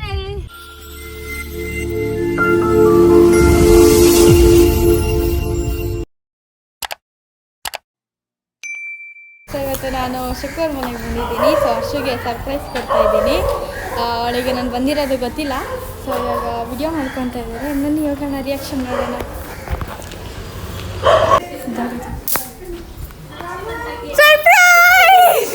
Channel. So ಇವತ್ತು ನಾನು ಶುಕ್ರವಾರ ಮನೆಗೆ ಬಂದಿದ್ದೀನಿ. ಸೊ ಹರ್ಷಿಗೆ ಸರ್ಪ್ರೈಸ್ ಕೊಡ್ತಾ ಇದ್ದೀನಿ. ಅವಳಿಗೆ ನಾನು ಬಂದಿರೋದು ಗೊತ್ತಿಲ್ಲ. ಸೊ ಇವಾಗ ವಿಡಿಯೋ ಮಾಡ್ಕೊತಾ ಇದ್ದಾರೆ. ನನ್ನ ಇವಾಗ ರಿಯಾಕ್ಷನ್ ಮಾಡೋಣ. ಸರ್ಪ್ರೈಸ್!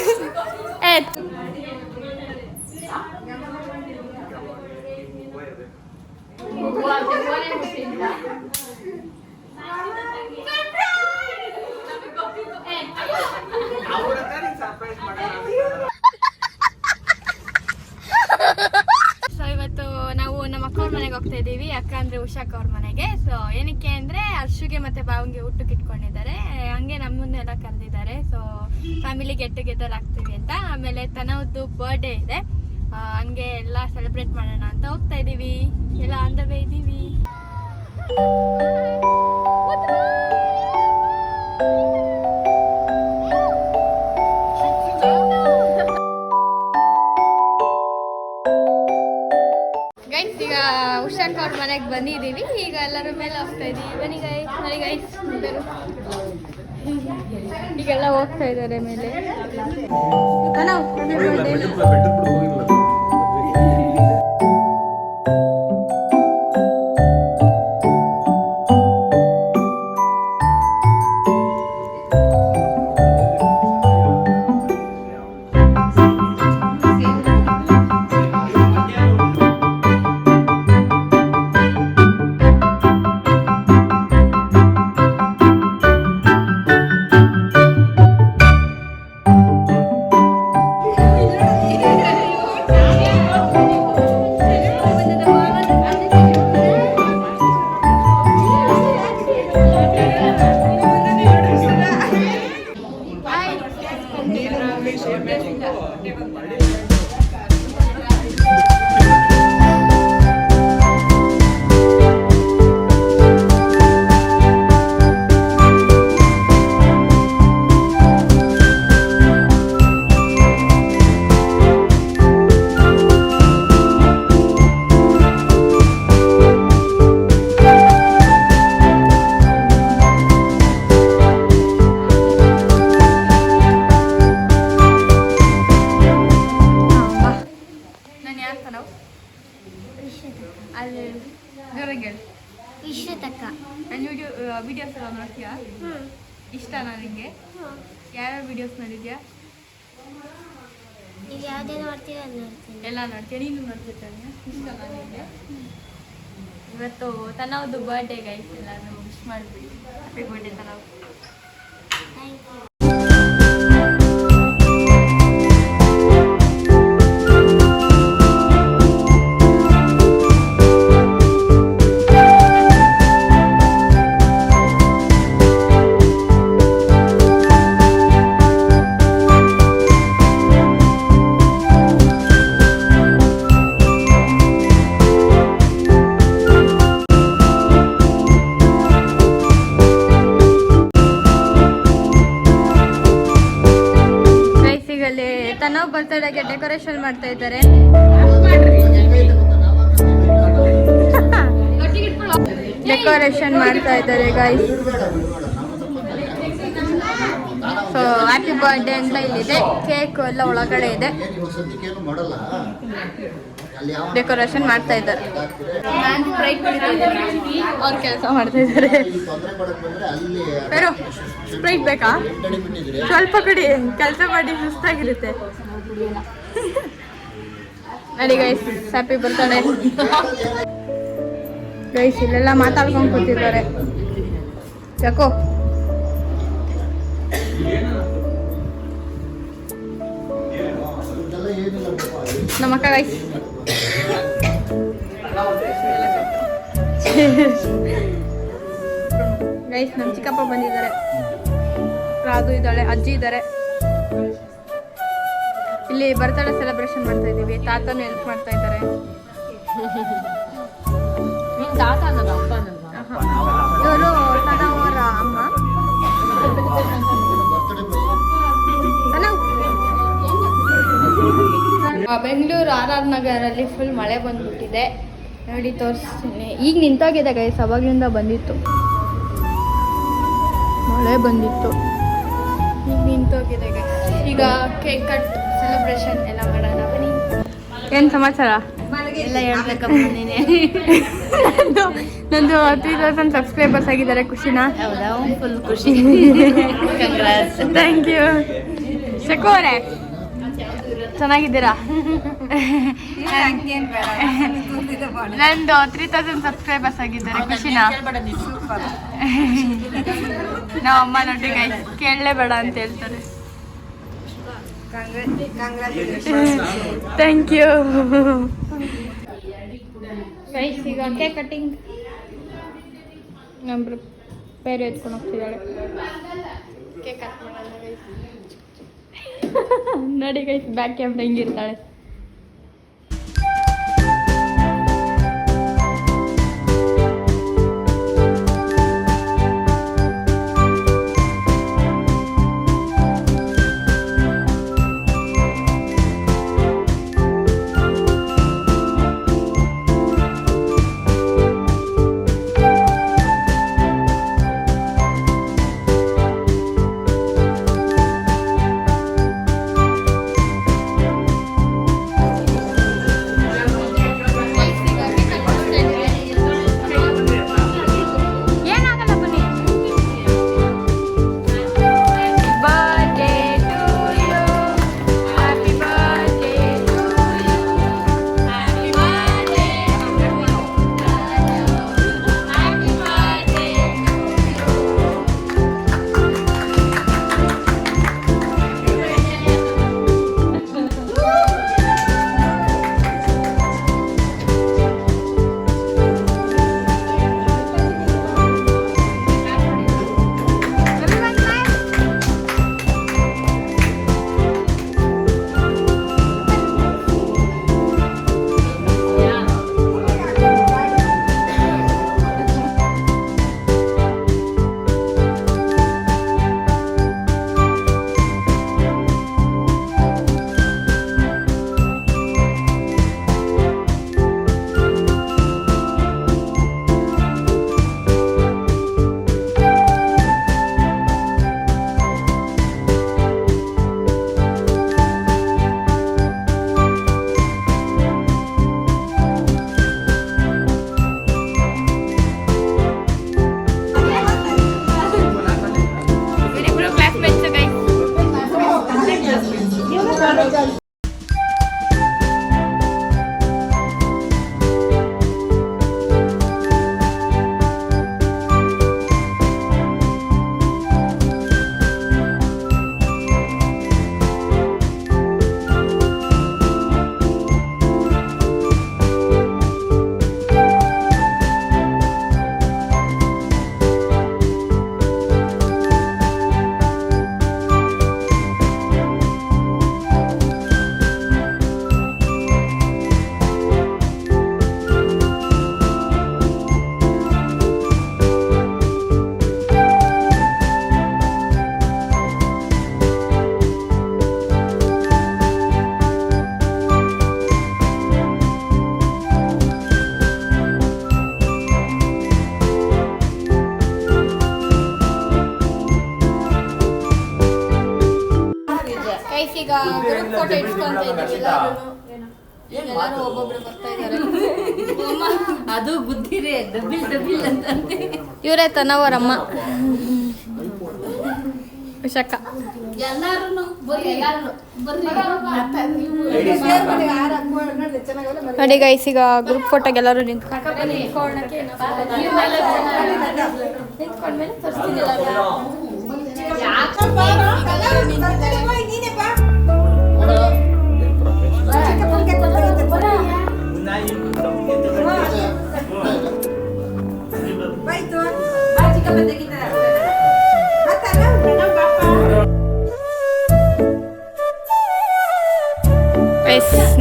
ಸೊ ಇವತ್ತು ನಾವು ನಮ್ಮ ಅಕ್ಕ ಅವ್ರ ಮನೆಗೆ ಹೋಗ್ತಾ ಇದ್ದೀವಿ. ಅಕ್ಕ ಅಂದ್ರೆ ಉಷಾಕ್ ಅವ್ರ ಮನೆಗೆ. ಸೊ ಏನಕ್ಕೆ ಅಂದ್ರೆ ಹರ್ಷುಗೆ ಮತ್ತೆ ಬಾವಂಗೆ ಊಟಕ್ಕೆ ಇಟ್ಕೊಂಡಿದ್ದಾರೆ. ಹಂಗೆ ನಮ್ಮನ್ನೆಲ್ಲ ಕರೆದಿದ್ದಾರೆ. ಸೊ ಫ್ಯಾಮಿಲಿ ಗೆಟ್ ಟುಗೆದರ್ ಆಗ್ತೀವಿ ಅಂತ. ಆಮೇಲೆ ತನವದ್ದು ಬರ್ಡೇ ಇದೆ. ಹಂಗೆ ಎಲ್ಲ ಸೆಲೆಬ್ರೇಟ್ ಮಾಡೋಣ ಅಂತ ಹೋಗ್ತಾ ಇದೀವಿ. ಎಲ್ಲ ಆನ್ ದ ವೇ ಇದೀವಿ. ಗೈಸ್ ಈಗ ಉಷಾಕ್ ಅವ್ರ ಮನೆಗೆ ಬಂದಿದ್ದೀವಿ. ಈಗ ಎಲ್ಲರ ಮೇಲೆ ಹೋಗ್ತಾ ಇದೀವಿ. ಬನ್ನಿ ಗೈಸ್, ನೋಡಿ ಗೈಸ್, ಈಗೆಲ್ಲ ಹೋಗ್ತಾ ಇದ್ದಾರೆ ಮೇಲೆ. ವಿಡಿಯೋಸ್ ಎಲ್ಲ ನೋಡ್ತೀಯಾ? ಇಷ್ಟನಾ ನಿಂಗೆ? ಯಾವ್ಯಾವ ವಿಡಿಯೋಸ್ ನೋಡಿದ್ಯಾ? ಎಲ್ಲ ನೋಡ್ತೀಯ? ನೀನು ನೋಡ್ತಿರ್ತಾನೆ. ಇಷ್ಟನಾ ನಿಂಗೆ? ಇವತ್ತು ತನವದು ಬರ್ಡೇ ಗೈಸ್. ಎಲ್ಲರೂ ವಿಶ್ ಮಾಡಿಬಿಡಿ. Happy birthday Tanav. ತನವ್ ಬರ್ತಡೇಗೆ ಡೆಕೋರೇಷನ್ ಮಾಡ್ತಾ ಇದ್ದಾರೆ. ಡೆಕೋರೇಷನ್ ಮಾಡ್ತಾ ಇದ್ದಾರೆ ಗೈಸ್. ಸೊ ಹ್ಯಾಪಿ ಬರ್ಡೇ ಅಂತ ಇಲ್ಲಿದೆ. ಕೇಕ್ ಎಲ್ಲ ಒಳಗಡೆ ಇದೆ. ಡೆಕೋರೇಷನ್ ಮಾಡ್ತಾ ಇದ್ದಾರೆ. ನಾನು ಸ್ಪ್ರೈಟ್ ಕುಡಿತಾ ಇದ್ದೀನಿ. ಅವ್ರು ಕೆಲಸ ಮಾಡ್ತಾ ಇದ್ದಾರೆ. ಬೇರೋ ಸ್ಪ್ರೈಟ್ ಬೇಕಾ? ಸ್ವಲ್ಪ ಕುಡಿ, ಕೆಲಸ ಮಾಡಿ ಸುಸ್ತಾಗಿರುತ್ತೆ. ನೋಡಿ ಗೈಸ್, ಹ್ಯಾಪಿ ಬರ್ತಾನೆ ಗೈಸ್. ಇಲ್ಲೆಲ್ಲ ಮಾತಾಡ್ಕೊಂಡು ಕೂತಿದ್ದಾರೆ. ಯಾಕೋ ನಮ್ಮ ಅಕ್ಕ ಗೈಸ್. ಗೈಸ್ ನಮ್ಮ ಚಿಕ್ಕಪ್ಪ ಬಂದಿದ್ದಾರೆ. ರಾಧು ಇದ್ದಾಳೆ, ಅಜ್ಜಿ ಇದ್ದಾರೆ. ಇಲ್ಲಿ ಬರ್ತಡೇ ಸೆಲೆಬ್ರೇಷನ್ ಮಾಡ್ತಾ ಇದ್ದೀವಿ. ತಾತನು ಹೆಲ್ಪ್ ಮಾಡ್ತಾ ಇದ್ದಾರೆ. ಇವರು ತನವರ ಅಮ್ಮ. ಬೆಂಗಳೂರು RR ನಗರಲ್ಲಿ ಫುಲ್ ಮಳೆ ಬಂದ್ಬಿಟ್ಟಿದೆ ನೋಡಿ ತೋರಿಸ್ತೀನಿ. ಈಗ ನಿಂತೋಗಿದೆ ಗೈಸ್, ಅವಾಗ್ಲಿಂದ ಬಂದಿತ್ತು ಮಳೆ ಬಂದಿತ್ತು, ಈಗ ನಿಂತೋಗಿದೆ ಗೈಸ್. ಈಗ ಕೇಕ್ ಕಟ್ ಸೆಲೆಬ್ರೇಷನ್ ಎಲ್ಲ ಮಾಡೋಣ ಬನ್ನಿ. ಏನು ಸಮಾಚಾರ ಎಲ್ಲ ಹೇಳ್ಬೇಕಪ್ಪ ನೀನೆ. ನಂದು 3000 ಸಬ್ಸ್ಕ್ರೈಬರ್ಸ್ ಆಗಿದ್ದಾರೆ, ಖುಷಿನಾ? ಹೌದಾ, ಫುಲ್ ಖುಷಿ. ಕಂಗ್ರಾಟ್ಸ್. Thank you. ಶಕು ಅವರೇ ಚೆನ್ನಾಗಿದ್ದೀರಾ? ನಂದು 3000 ಸಬ್ಸ್ಕ್ರೈಬರ್ಸ್ ಆಗಿದ್ದಾರೆ, ಖುಷಿನಾ? ನಾವು ಅಮ್ಮ ನೋಡಿ ಗೈಸ್ ಕೇಳಲೇಬೇಡ ಅಂತ ಹೇಳ್ತಾರೆ. Thank you guys. ಈಗ ಕೇಕ್ ಕಟ್ಟಿಂಗ್ ನಮ್ಮ ಬೇರೆ ಎತ್ಕೊಂಡು ಹೋಗ್ತಿದ್ದಾಳೆ. ಕೇಕ್ ಕಟ್ ಮಾಡೋಣ ಗೈಸ್. ನೋಡಿ ಗೈಸ್ ಬ್ಯಾಕ್ ಕ್ಯಾಮ್ರಾ ಹಿಂಗಿರ್ತಾಳೆ. ಈಗ ಗ್ರೂಪ್ ಫೋಟೋ ಇಟ್ಕೊಂತ ಇದ್ದೀವಿ ಎಲ್ಲರೂ ಒಬ್ಬೊಬ್ರು ಬರ್ತಾ ಇದ್ದಾರೆ. ಅದು ಬುದ್ಧಿರೇ ಡಬಿಲ್ ಡಬಿಲ್ ಅಂತಂತೆ. ಇವರೇ ತನವರಮ್ಮ ಶಕ. ನೋಡಿ ಗೈಸ್ ಈಗ ಗ್ರೂಪ್ ಫೋಟೋಗೆ ಎಲ್ಲರೂ ನಿಂತ್ಕೊಂಡ್ಮೇಲೆ ತೋರಿಸ್ತೀನಿ.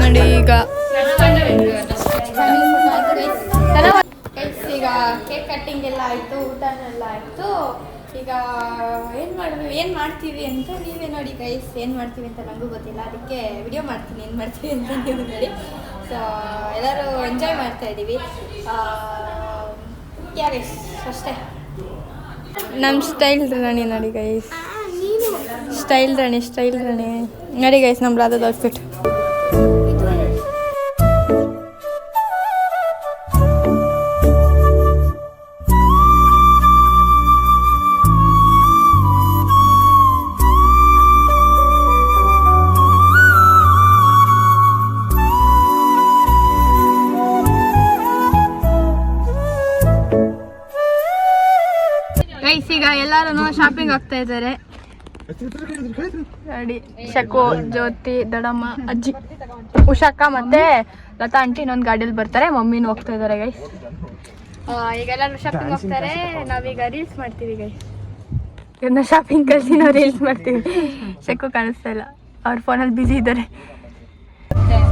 ನೋಡಿ ಈಗ ಈಗ ಕೇಕ್ ಕಟ್ಟಿಂಗ್ ಎಲ್ಲ ಆಯ್ತು, ಊಟ ಎಲ್ಲ ಆಯ್ತು. ಈಗ ಏನು ಮಾಡ್ತೀವಿ ಅಂತ ನೀವೇ ನೋಡಿ ಗೈಸ್. ಏನು ಮಾಡ್ತೀವಿ ಅಂತ ನನಗೂ ಗೊತ್ತಿಲ್ಲ, ಅದಕ್ಕೆ ವಿಡಿಯೋ ಮಾಡ್ತೀನಿ ಏನು ಮಾಡ್ತೀವಿ ಅಂತ ನೀವು ನೋಡಿ. ಸೊ ಎಲ್ಲರೂ ಎಂಜಾಯ್ ಮಾಡ್ತಾ ಇದ್ದೀವಿ. ಗೈಸ್ ಅಷ್ಟೇ. ನಮ್ಮ ಸ್ಟೈಲ್ ರಾಣಿ ನೋಡಿ ಗೈಸ್, ಸ್ಟೈಲ್ ರಾಣಿ ನೋಡಿ ಗೈಸ್, ನಮ್ಮ ರಾಧದ ಔಟ್ಫಿಟ್. ಗೈಸ್ ಈಗ ಎಲ್ಲರೂ ಶಾಪಿಂಗ್ ಆಗ್ತಾ ಇದ್ದಾರೆ ನೋಡಿ. ಶಕು, ಜ್ಯೋತಿ, ದೊಡ್ಡಮ್ಮ, ಅಜ್ಜಿ, ಉಷಾಕ್ಕ ಮತ್ತೆ ಲತಾ ಆಂಟಿ ಇನ್ನೊಂದು ಗಾಡಿಯಲ್ಲಿ ಬರ್ತಾರೆ. ಮಮ್ಮಿನೂ ಹೋಗ್ತಾ ಇದ್ದಾರೆ ಗೈಸ್. ಈಗ ಎಲ್ಲರೂ ಶಾಪಿಂಗ್ ಹೋಗ್ತಾರೆ, ನಾವೀಗ ರೀಲ್ಸ್ ಮಾಡ್ತೀವಿ ಗೈಸ್. ಇದನ್ನ ಶಾಪಿಂಗ್ ಕಳಿಸಿ ನಾವು ರೀಲ್ಸ್ ಮಾಡ್ತೀವಿ. ಶಕು ಕಾಣಿಸ್ತಾ ಇಲ್ಲ, ಅವ್ರ ಫೋನಲ್ಲಿ ಬ್ಯುಸಿ ಇದ್ದಾರೆ ಗೈಸ್.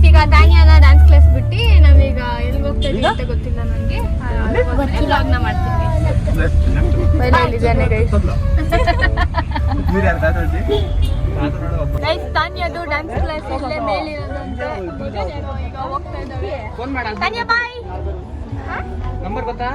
ಈಗ ದಾನಿಯಾನ ಡ್ಯಾನ್ಸ್ ಕ್ಲಾಸ್ ಬಿಟ್ಟು ನಾವೀಗ ಎಲ್ಲಿಗೆ ಹೋಗ್ತಾ ಇದೀವಿ ಅಂತ ಗೊತ್ತಿಲ್ಲ ನನಗೆ. ವ್ಲಾಗ್ನ ಮಾಡ್ತೀವಿ ಗೈಸ್. ತಾನ್ಯದು ಡ್ಯಾನ್ಸ್ ಕ್ಲಾಸ್ ಇಲ್ಲೇ ಮೇಲಿರೋದಂತೆ. ಈಗ ಹೋಗ್ತಾ ಇದ್ದಾವೆ. ತಾನ್ಯ ಬಾಯ್. ನಂಬರ್ ಗೊತ್ತಾ?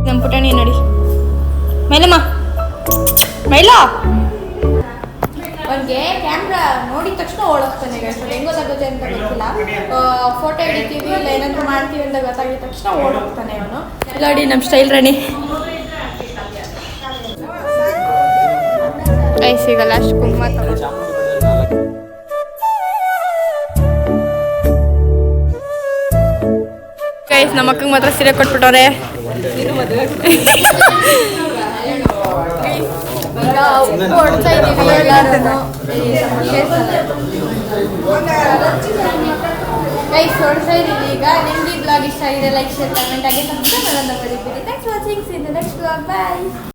ನಮ್ಮ ಪುಟಾಣಿ ನೋಡಿ. ಮೈಲಮ್ಮ, ಮೈಲ ಅವ್ನಿಗೆ ಕ್ಯಾಮ್ರಾ ನೋಡಿದ ತಕ್ಷಣ ಓಡೋಗ್ತಾನೆ ಗೈಸ್. ಹೆಂಗ್ ಗೊತ್ತಾಗುತ್ತೆ ಅಂತ ಗೊತ್ತಿಲ್ಲ. ಫೋಟೋ ಹಿಡಿತೀವಿ ಇಲ್ಲ ಏನಾದ್ರು ಮಾಡ್ತೀವಿ ಅಂತ ಗೊತ್ತಾಗಿದ ತಕ್ಷಣ ಓಡೋಗ್ತಾನೆ ಅವನು. ನೋಡಿ ನಮ್ಮ ಸ್ಟೈಲ್ ರಾಣಿ ಗೈಸ್. ಈಗ ಲಾಸ್ಟ್ ಕುಂಕುಮ ಗೈಸ್. ನಮ್ಮ ಅಕ್ಕಂಗೆ ಮಾತ್ರ ಸೀರೆ ಕೊಟ್ಬಿಟ್ಟವ್ರೆ. ಹೊಡ್ತಾ ಇದ್ದೀವಿ ಎಲ್ಲರೂ ಗೈಸ್, ಹೊಡ್ತಾ ಇದ್ದೀವಿ ಈಗ. ನಿಮ್ಗೆ ಈ ಬ್ಲಾಗ್ ಇಷ್ಟ ಆಗಿದೆ ಲೈಕ್, ಶೇರ್, ಕಮೆಂಟ್ ಆಗಿ ಸಬ್ಸ್ಕ್ರೈಬ್ ಮಾಡೋದನ್ನ ಮರಿಬೇಡಿ. Thanks for watching. See you in the next blog. Bye.